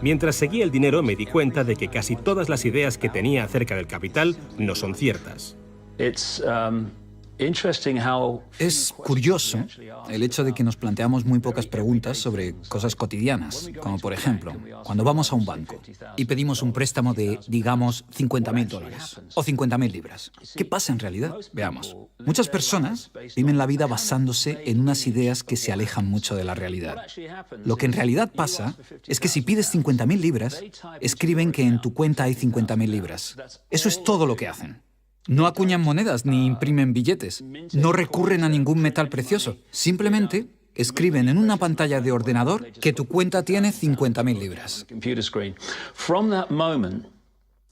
Mientras seguía el dinero me di cuenta de que casi todas las ideas que tenía acerca del capital no son ciertas. Es curioso el hecho de que nos planteamos muy pocas preguntas sobre cosas cotidianas, como por ejemplo, cuando vamos a un banco y pedimos un préstamo de, digamos, $50.000 o 50.000 libras. ¿Qué pasa en realidad? Veamos. Muchas personas viven la vida basándose en unas ideas que se alejan mucho de la realidad. Lo que en realidad pasa es que si pides 50.000 libras, escriben que en tu cuenta hay 50.000 libras. Eso es todo lo que hacen. No acuñan monedas ni imprimen billetes. No recurren a ningún metal precioso. Simplemente escriben en una pantalla de ordenador que tu cuenta tiene 50.000 libras.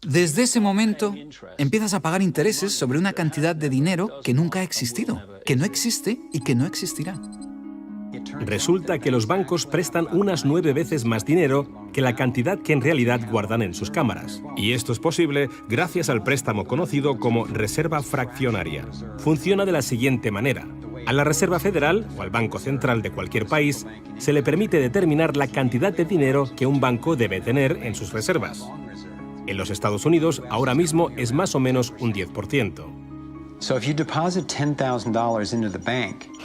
Desde ese momento, empiezas a pagar intereses sobre una cantidad de dinero que nunca ha existido, que no existe y que no existirá. Resulta que los bancos prestan unas 9 veces más dinero que la cantidad que en realidad guardan en sus cámaras. Y esto es posible gracias al préstamo conocido como reserva fraccionaria. Funciona de la siguiente manera. A la Reserva Federal, o al Banco Central de cualquier país, se le permite determinar la cantidad de dinero que un banco debe tener en sus reservas. En los Estados Unidos, ahora mismo es más o menos un 10%.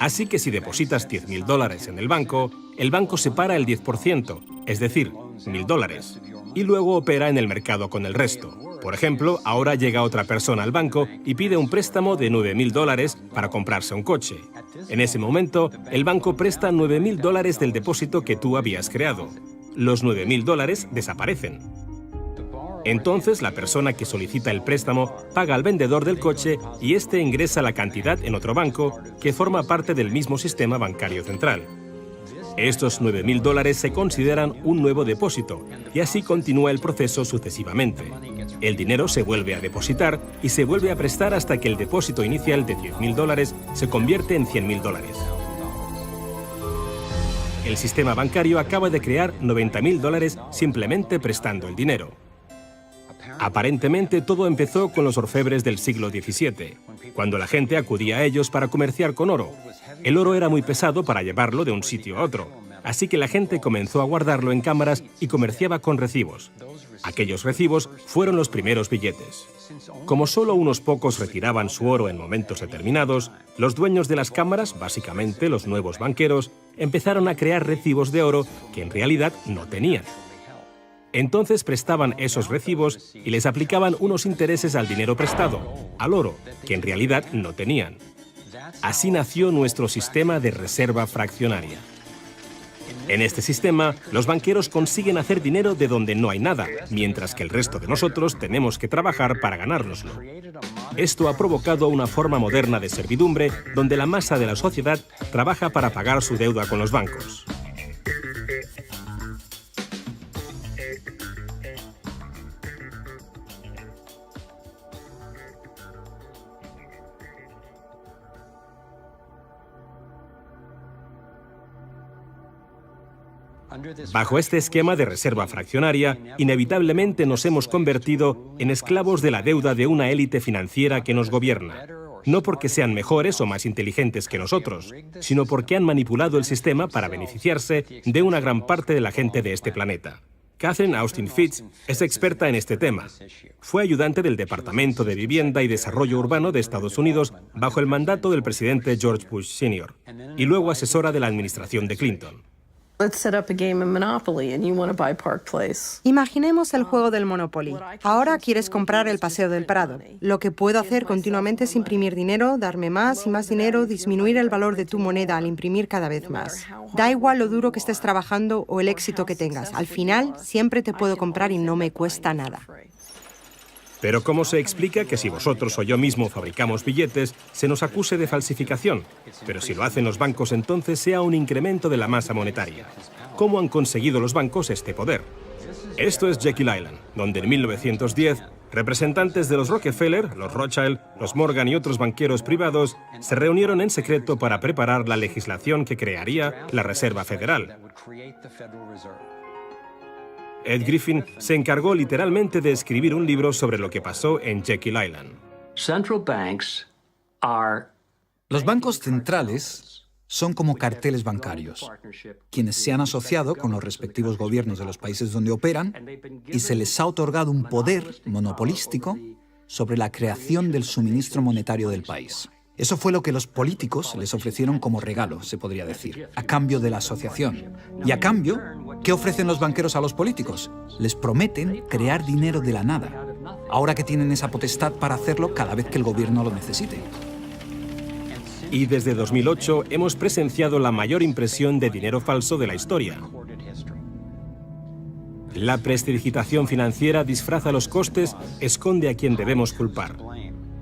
Así que si depositas $10.000 en el banco separa el 10%, es decir, $1.000, y luego opera en el mercado con el resto. Por ejemplo, ahora llega otra persona al banco y pide un préstamo de $9.000 para comprarse un coche. En ese momento, el banco presta $9.000 del depósito que tú habías creado. Los $9.000 desaparecen. Entonces, la persona que solicita el préstamo paga al vendedor del coche y éste ingresa la cantidad en otro banco que forma parte del mismo sistema bancario central. Estos $9.000 se consideran un nuevo depósito y así continúa el proceso sucesivamente. El dinero se vuelve a depositar y se vuelve a prestar hasta que el depósito inicial de $10.000 se convierte en $100.000. El sistema bancario acaba de crear $90.000 simplemente prestando el dinero. Aparentemente todo empezó con los orfebres del siglo XVII, cuando la gente acudía a ellos para comerciar con oro. El oro era muy pesado para llevarlo de un sitio a otro, así que la gente comenzó a guardarlo en cámaras y comerciaba con recibos. Aquellos recibos fueron los primeros billetes. Como solo unos pocos retiraban su oro en momentos determinados, los dueños de las cámaras, básicamente los nuevos banqueros, empezaron a crear recibos de oro que en realidad no tenían. Entonces prestaban esos recibos y les aplicaban unos intereses al dinero prestado, al oro, que en realidad no tenían. Así nació nuestro sistema de reserva fraccionaria. En este sistema, los banqueros consiguen hacer dinero de donde no hay nada, mientras que el resto de nosotros tenemos que trabajar para ganárnoslo. Esto ha provocado una forma moderna de servidumbre donde la masa de la sociedad trabaja para pagar su deuda con los bancos. Bajo este esquema de reserva fraccionaria, inevitablemente nos hemos convertido en esclavos de la deuda de una élite financiera que nos gobierna. No porque sean mejores o más inteligentes que nosotros, sino porque han manipulado el sistema para beneficiarse de una gran parte de la gente de este planeta. Catherine Austin Fitts es experta en este tema. Fue ayudante del Departamento de Vivienda y Desarrollo Urbano de Estados Unidos bajo el mandato del presidente George Bush Sr. y luego asesora de la administración de Clinton. Imaginemos el juego del Monopoly. Ahora quieres comprar el Paseo del Prado. Lo que puedo hacer continuamente es imprimir dinero, darme más y más dinero, disminuir el valor de tu moneda al imprimir cada vez más. Da igual lo duro que estés trabajando o el éxito que tengas. Al final, siempre te puedo comprar y no me cuesta nada. Pero ¿cómo se explica que si vosotros o yo mismo fabricamos billetes, se nos acuse de falsificación? Pero si lo hacen los bancos, entonces sea un incremento de la masa monetaria. ¿Cómo han conseguido los bancos este poder? Esto es Jekyll Island, donde en 1910, representantes de los Rockefeller, los Rothschild, los Morgan y otros banqueros privados se reunieron en secreto para preparar la legislación que crearía la Reserva Federal. Ed Griffin se encargó literalmente de escribir un libro sobre lo que pasó en Jekyll Island. Los bancos centrales son como carteles bancarios, quienes se han asociado con los respectivos gobiernos de los países donde operan y se les ha otorgado un poder monopolístico sobre la creación del suministro monetario del país. Eso fue lo que los políticos les ofrecieron como regalo, se podría decir, a cambio de la asociación. Y a cambio, ¿qué ofrecen los banqueros a los políticos? Les prometen crear dinero de la nada, ahora que tienen esa potestad para hacerlo cada vez que el gobierno lo necesite. Y desde 2008 hemos presenciado la mayor impresión de dinero falso de la historia. La prestidigitación financiera disfraza los costes, esconde a quien debemos culpar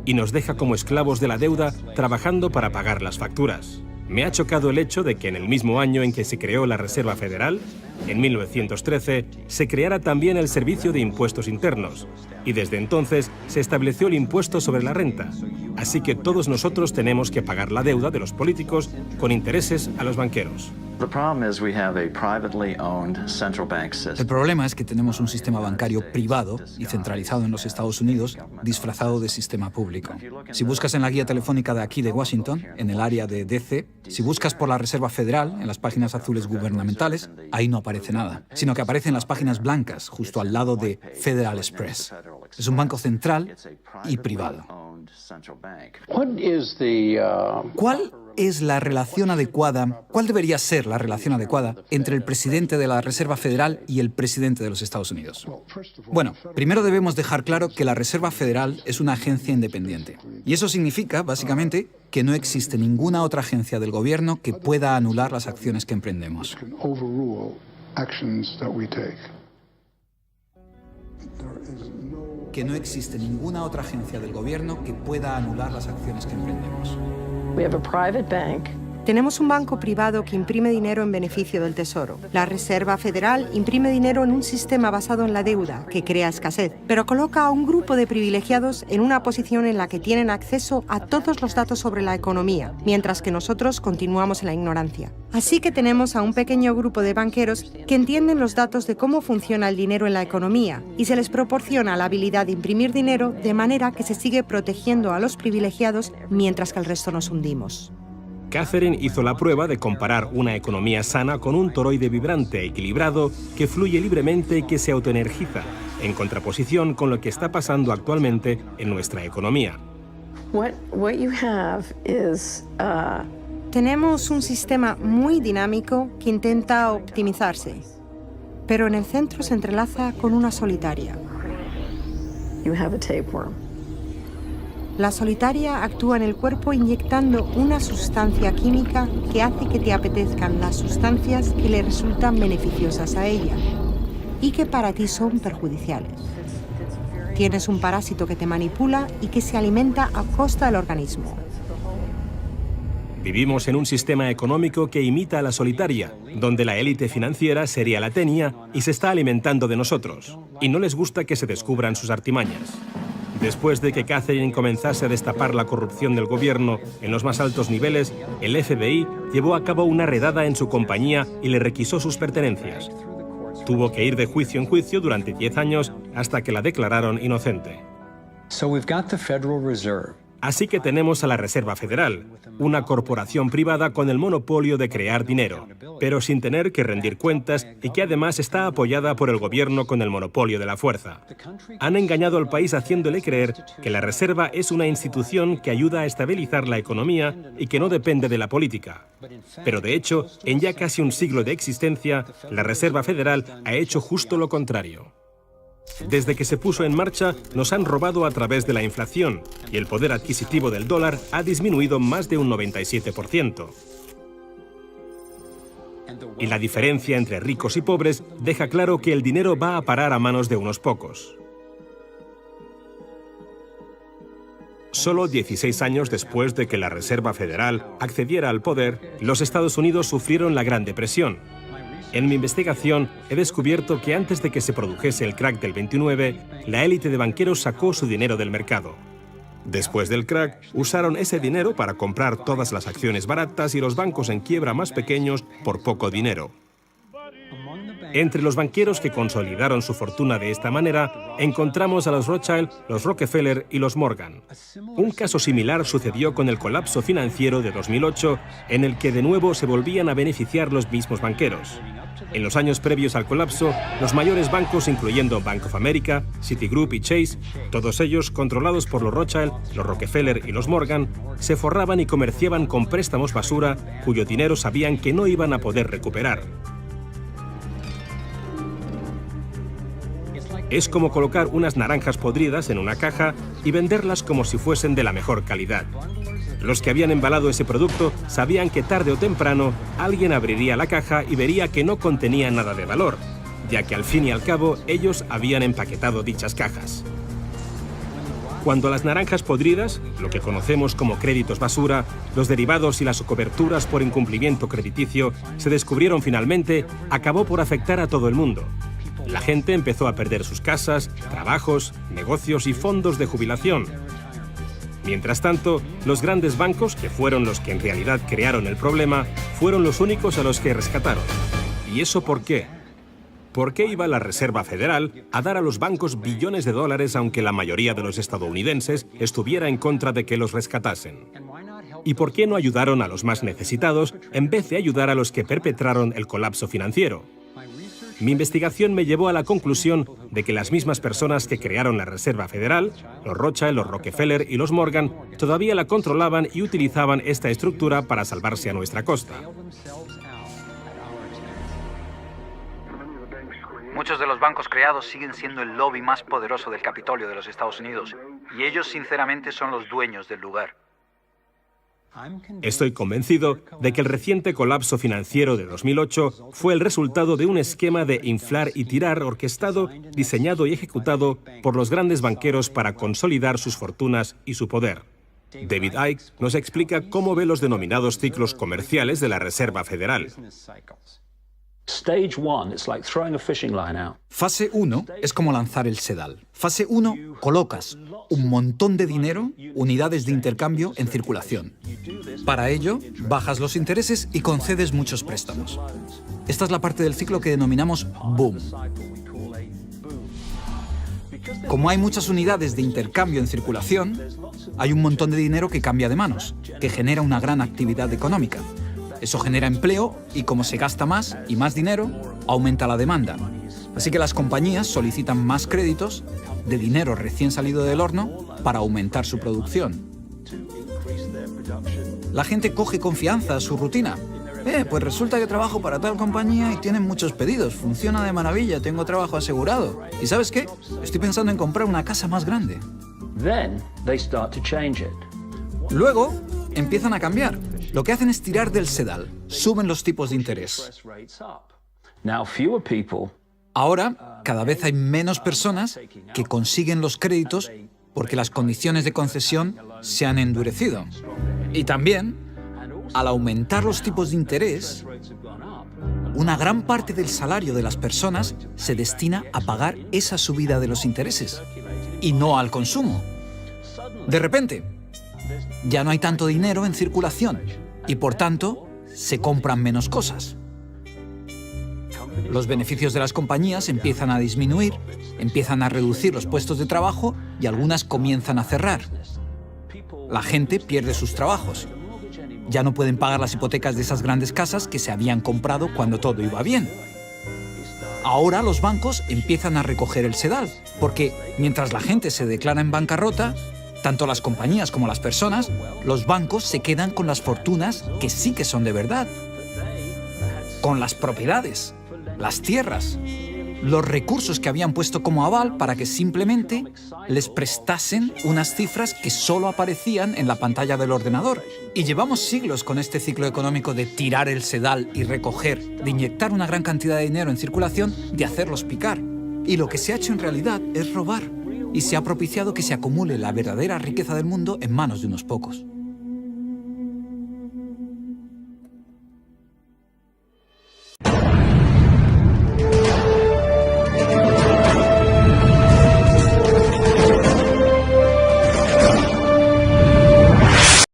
y nos deja como esclavos de la deuda trabajando para pagar las facturas. Me ha chocado el hecho de que en el mismo año en que se creó la Reserva Federal, en 1913, se creara también el Servicio de Impuestos Internos, y desde entonces se estableció el impuesto sobre la renta. Así que todos nosotros tenemos que pagar la deuda de los políticos con intereses a los banqueros. El problema es que tenemos un sistema bancario privado y centralizado en los Estados Unidos, disfrazado de sistema público. Si buscas en la guía telefónica de aquí de Washington, en el área de DC, si buscas por la Reserva Federal, en las páginas azules gubernamentales, ahí no aparece nada, sino que aparecen las páginas blancas, justo al lado de Federal Express. Es un banco central y privado. ¿Cuál es la relación adecuada, cuál debería ser la relación adecuada entre el presidente de la Reserva Federal y el presidente de los Estados Unidos? Bueno, primero debemos dejar claro que la Reserva Federal es una agencia independiente. Y eso significa, básicamente, que no existe ninguna otra agencia del gobierno que pueda anular las acciones que emprendemos. Que no existe ninguna otra agencia del gobierno que pueda anular las acciones que emprendemos. Tenemos un banco privado que imprime dinero en beneficio del Tesoro. La Reserva Federal imprime dinero en un sistema basado en la deuda, que crea escasez, pero coloca a un grupo de privilegiados en una posición en la que tienen acceso a todos los datos sobre la economía, mientras que nosotros continuamos en la ignorancia. Así que tenemos a un pequeño grupo de banqueros que entienden los datos de cómo funciona el dinero en la economía y se les proporciona la habilidad de imprimir dinero de manera que se sigue protegiendo a los privilegiados mientras que el resto nos hundimos. Catherine hizo la prueba de comparar una economía sana con un toroide vibrante, equilibrado, que fluye libremente y que se autoenergiza, en contraposición con lo que está pasando actualmente en nuestra economía. Tenemos un sistema muy dinámico que intenta optimizarse, pero en el centro se entrelaza con una solitaria. La solitaria actúa en el cuerpo inyectando una sustancia química que hace que te apetezcan las sustancias que le resultan beneficiosas a ella y que para ti son perjudiciales. Tienes un parásito que te manipula y que se alimenta a costa del organismo. Vivimos en un sistema económico que imita a la solitaria, donde la élite financiera sería la tenia y se está alimentando de nosotros, y no les gusta que se descubran sus artimañas. Después de que Catherine comenzase a destapar la corrupción del gobierno en los más altos niveles, el FBI llevó a cabo una redada en su compañía y le requisó sus pertenencias. Tuvo que ir de juicio en juicio durante 10 años hasta que la declararon inocente. Así que tenemos a la Reserva Federal, una corporación privada con el monopolio de crear dinero, pero sin tener que rendir cuentas y que además está apoyada por el gobierno con el monopolio de la fuerza. Han engañado al país haciéndole creer que la Reserva es una institución que ayuda a estabilizar la economía y que no depende de la política. Pero de hecho, en ya casi un siglo de existencia, la Reserva Federal ha hecho justo lo contrario. Desde que se puso en marcha, nos han robado a través de la inflación y el poder adquisitivo del dólar ha disminuido más de un 97%. Y la diferencia entre ricos y pobres deja claro que el dinero va a parar a manos de unos pocos. Solo 16 años después de que la Reserva Federal accediera al poder, los Estados Unidos sufrieron la Gran Depresión. En mi investigación he descubierto que antes de que se produjese el crack del 29, la élite de banqueros sacó su dinero del mercado. Después del crack, usaron ese dinero para comprar todas las acciones baratas y los bancos en quiebra más pequeños por poco dinero. Entre los banqueros que consolidaron su fortuna de esta manera, encontramos a los Rothschild, los Rockefeller y los Morgan. Un caso similar sucedió con el colapso financiero de 2008, en el que de nuevo se volvían a beneficiar los mismos banqueros. En los años previos al colapso, los mayores bancos, incluyendo Bank of America, Citigroup y Chase, todos ellos controlados por los Rothschild, los Rockefeller y los Morgan, se forraban y comerciaban con préstamos basura cuyo dinero sabían que no iban a poder recuperar. Es como colocar unas naranjas podridas en una caja y venderlas como si fuesen de la mejor calidad. Los que habían embalado ese producto sabían que tarde o temprano alguien abriría la caja y vería que no contenía nada de valor, ya que al fin y al cabo ellos habían empaquetado dichas cajas. Cuando las naranjas podridas, lo que conocemos como créditos basura, los derivados y las coberturas por incumplimiento crediticio se descubrieron finalmente, acabó por afectar a todo el mundo. La gente empezó a perder sus casas, trabajos, negocios y fondos de jubilación. Mientras tanto, los grandes bancos, que fueron los que en realidad crearon el problema, fueron los únicos a los que rescataron. ¿Y eso por qué? ¿Por qué iba la Reserva Federal a dar a los bancos billones de dólares aunque la mayoría de los estadounidenses estuviera en contra de que los rescatasen? ¿Y por qué no ayudaron a los más necesitados en vez de ayudar a los que perpetraron el colapso financiero? Mi investigación me llevó a la conclusión de que las mismas personas que crearon la Reserva Federal, los Rothschild, los Rockefeller y los Morgan, todavía la controlaban y utilizaban esta estructura para salvarse a nuestra costa. Muchos de los bancos creados siguen siendo el lobby más poderoso del Capitolio de los Estados Unidos, y ellos sinceramente son los dueños del lugar. Estoy convencido de que el reciente colapso financiero de 2008 fue el resultado de un esquema de inflar y tirar orquestado, diseñado y ejecutado por los grandes banqueros para consolidar sus fortunas y su poder. David Icke nos explica cómo ve los denominados ciclos comerciales de la Reserva Federal. Fase 1 es como lanzar el sedal. Fase 1, colocas un montón de dinero, unidades de intercambio en circulación. Para ello, bajas los intereses y concedes muchos préstamos. Esta es la parte del ciclo que denominamos boom. Como hay muchas unidades de intercambio en circulación, hay un montón de dinero que cambia de manos, que genera una gran actividad económica. Eso genera empleo y como se gasta más y más dinero, aumenta la demanda. Así que las compañías solicitan más créditos de dinero recién salido del horno para aumentar su producción. La gente coge confianza a su rutina. Pues resulta que trabajo para tal compañía y tienen muchos pedidos. Funciona de maravilla, tengo trabajo asegurado. ¿Y sabes qué? Estoy pensando en comprar una casa más grande. Luego empiezan a cambiar. Lo que hacen es tirar del sedal. Suben los tipos de interés. Ahora, cada vez hay menos personas que consiguen los créditos porque las condiciones de concesión se han endurecido. Y también, al aumentar los tipos de interés, una gran parte del salario de las personas se destina a pagar esa subida de los intereses y no al consumo. De repente, ya no hay tanto dinero en circulación y, por tanto, se compran menos cosas. Los beneficios de las compañías empiezan a disminuir, empiezan a reducir los puestos de trabajo y algunas comienzan a cerrar. La gente pierde sus trabajos. Ya no pueden pagar las hipotecas de esas grandes casas que se habían comprado cuando todo iba bien. Ahora los bancos empiezan a recoger el sedal, porque mientras la gente se declara en bancarrota, tanto las compañías como las personas, los bancos se quedan con las fortunas que sí que son de verdad. Con las propiedades, las tierras, los recursos que habían puesto como aval para que simplemente les prestasen unas cifras que solo aparecían en la pantalla del ordenador. Y llevamos siglos con este ciclo económico de tirar el sedal y recoger, de inyectar una gran cantidad de dinero en circulación, de hacerlos picar. Y lo que se ha hecho en realidad es robar. Y se ha propiciado que se acumule la verdadera riqueza del mundo en manos de unos pocos.